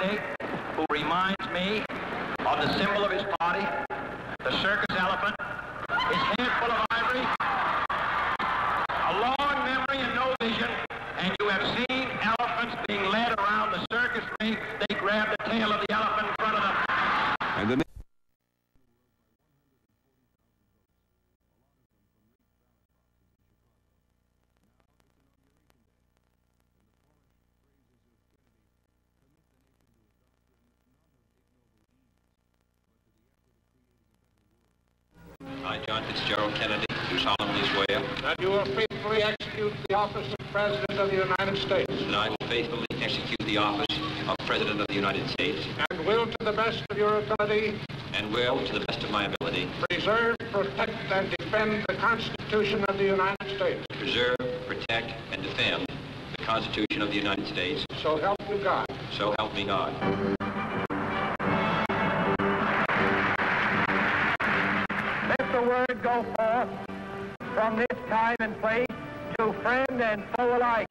candidate who reminds me of the symbol of his party, the circus elephant, his head full of ivory, a long memory and no vision, and you have seen elephants being led around the circus ring. They grab the tail of the elephant in front of them. And the I, John Fitzgerald Kennedy, do solemnly swear that you will faithfully execute the office of President of the United States. that I will faithfully execute the office of President of the United States And will, to the best of your ability, and will, to the best of my ability, preserve, protect, and defend the Constitution of the United States. preserve, protect, and defend the Constitution of the United States. So help you God. So help me God. Let the word go forth from this time and place to friend and foe alike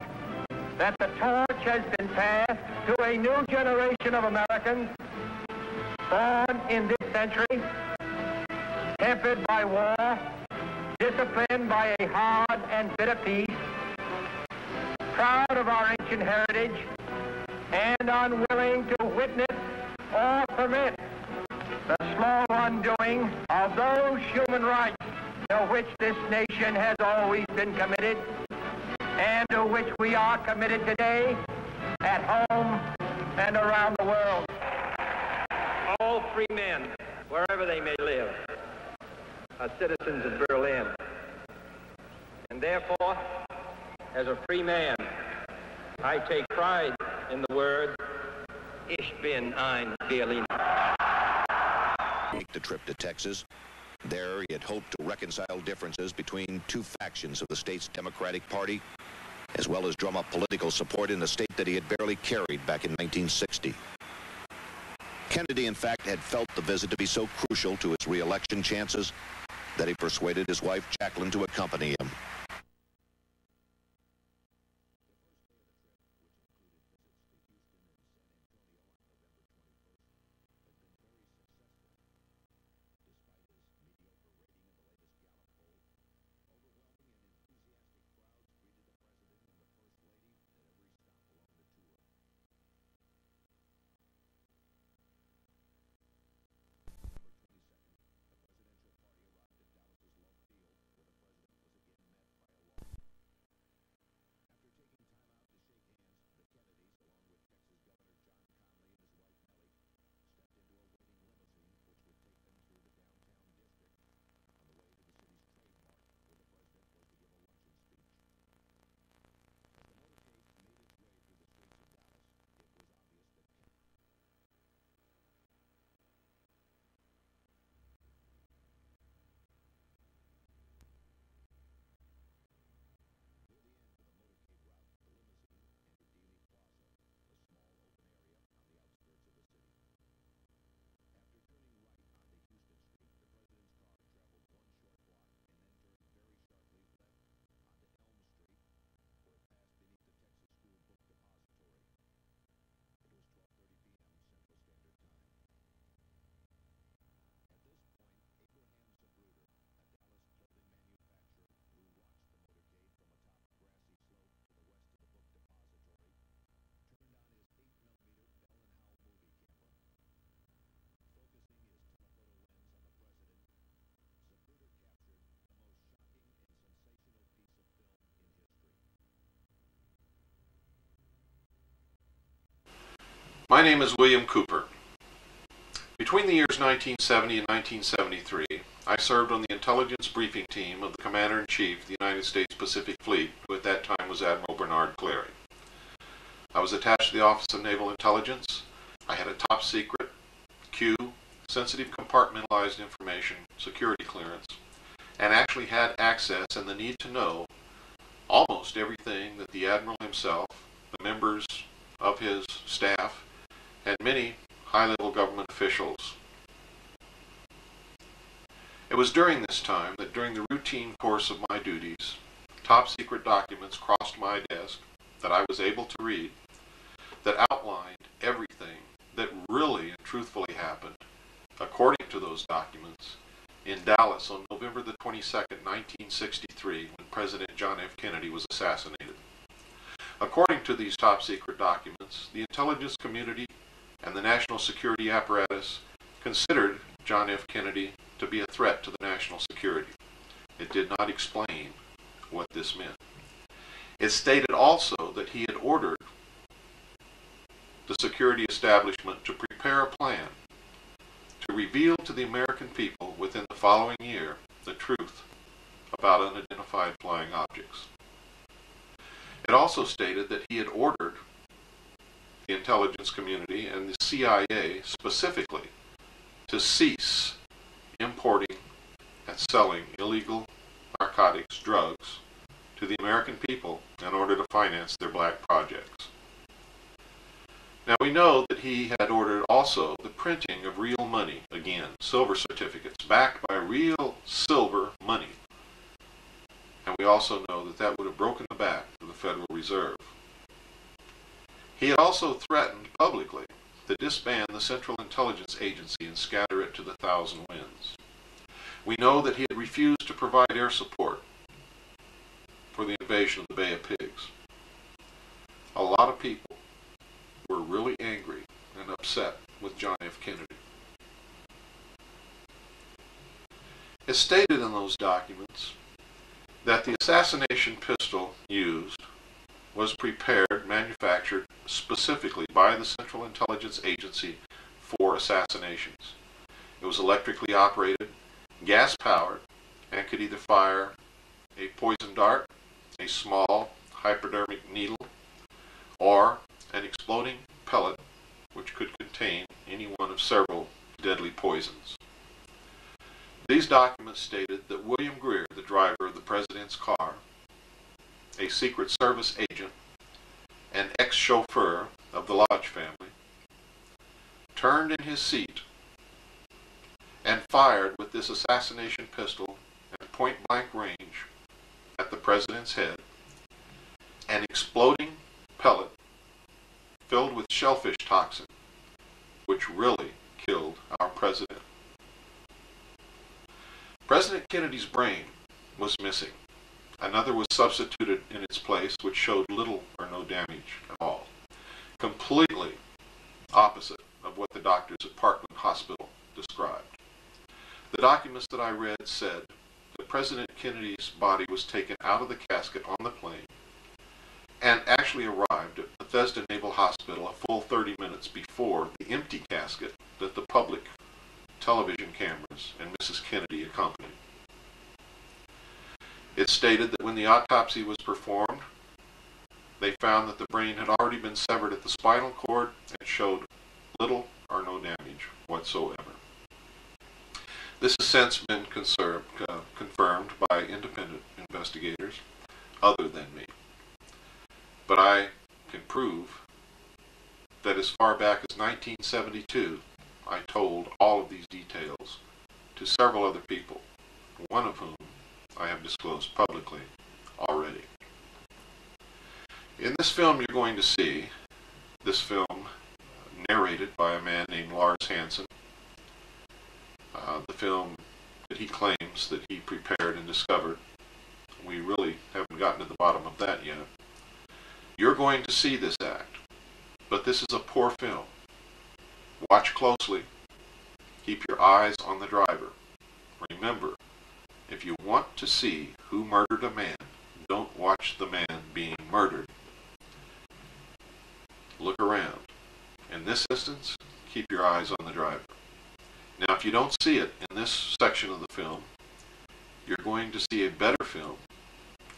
that the torch has been passed to a new generation of Americans born in this century, tempered by war, disciplined by a hard and bitter peace, proud of our ancient heritage, and unwilling to witness or permit the slow undoing of those human rights to which this nation has always been committed and to which we are committed today at home and around the world. All free men, wherever they may live, are citizens of Berlin. And therefore, as a free man, I take pride in the word, Ich bin ein Berliner. Make the trip to Texas. There, he had hoped to reconcile differences between two factions of the state's Democratic Party, as well as drum up political support in a state that he had barely carried back in 1960. Kennedy, in fact, had felt the visit to be so crucial to his re-election chances that he persuaded his wife, Jacqueline, to accompany him. My name is William Cooper. Between the years 1970 and 1973, I served on the intelligence briefing team of the Commander-in-Chief of the United States Pacific Fleet, who at that time was Admiral Bernard Cleary. I was attached to the Office of Naval Intelligence. I had a top secret, Q, sensitive compartmentalized information, security clearance, and actually had access and the need to know almost everything that the Admiral himself, the members of his staff, and many high-level government officials. It was during this time that during the routine course of my duties, top secret documents crossed my desk that I was able to read that outlined everything to those documents in Dallas on November the 22nd, 1963, when President John F. Kennedy was assassinated. According to these top-secret documents, the intelligence community and the national security apparatus considered John F. Kennedy to be a threat to the national security. It did not explain what this meant. It stated also that he had ordered the security establishment to prepare a plan to reveal to the American people within the following year the truth about unidentified flying objects. It also stated that he had ordered the intelligence community and the CIA specifically to cease importing and selling illegal narcotics, drugs, to the American people in order to finance their black projects. Now we know that he had ordered also the printing of real money, again, silver certificates, backed by real silver money. And we also know that that would have broken the back of the Federal Reserve. He had also threatened publicly to disband the Central Intelligence Agency and scatter it to the thousand winds. We know that he had refused to provide air support for the invasion of the Bay of Pigs. A lot of people were really angry and upset with John F. Kennedy. It's stated in those documents that the assassination pistol used was prepared, manufactured specifically by the Central Intelligence Agency for assassinations. It was electrically operated, gas-powered, and could either fire a poison dart, a small hypodermic needle, or an exploding pellet which could contain any one of several deadly poisons. These documents stated that William Greer, the driver of the president's car, a Secret Service agent, and ex-chauffeur of the Lodge family, turned in his seat and fired with this assassination pistol at point-blank range at the president's head, an exploding pellet filled with shellfish toxin, which really killed our president. President Kennedy's brain was missing. Another was substituted in its place, which showed little or no damage at all. Completely opposite of what the doctors at Parkland Hospital described. The documents that I read said that President Kennedy's body was taken out of the casket on the plane and actually arrived at Bethesda Naval Hospital a full 30 minutes before the empty casket that the public television cameras and Mrs. Kennedy accompanied. It stated that when the autopsy was performed, they found that the brain had already been severed at the spinal cord and showed little or no damage whatsoever. This has since been confirmed by independent investigators other than me. But I can prove that as far back as 1972, I told all of these details to several other people, one of whom I have disclosed publicly already. In this film you're going to see, this film narrated by a man named Lars Hansen, the film that he claims that he prepared and discovered. We really haven't gotten to the bottom of that yet. You're going to see this act, but this is a poor film. Watch closely. Keep your eyes on the driver. Remember, if you want to see who murdered a man, don't watch the man being murdered. Look around. In this instance, keep your eyes on the driver. Now, if you don't see it in this section of the film, you're going to see a better film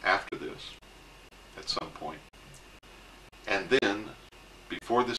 after this, at some point. And then, before this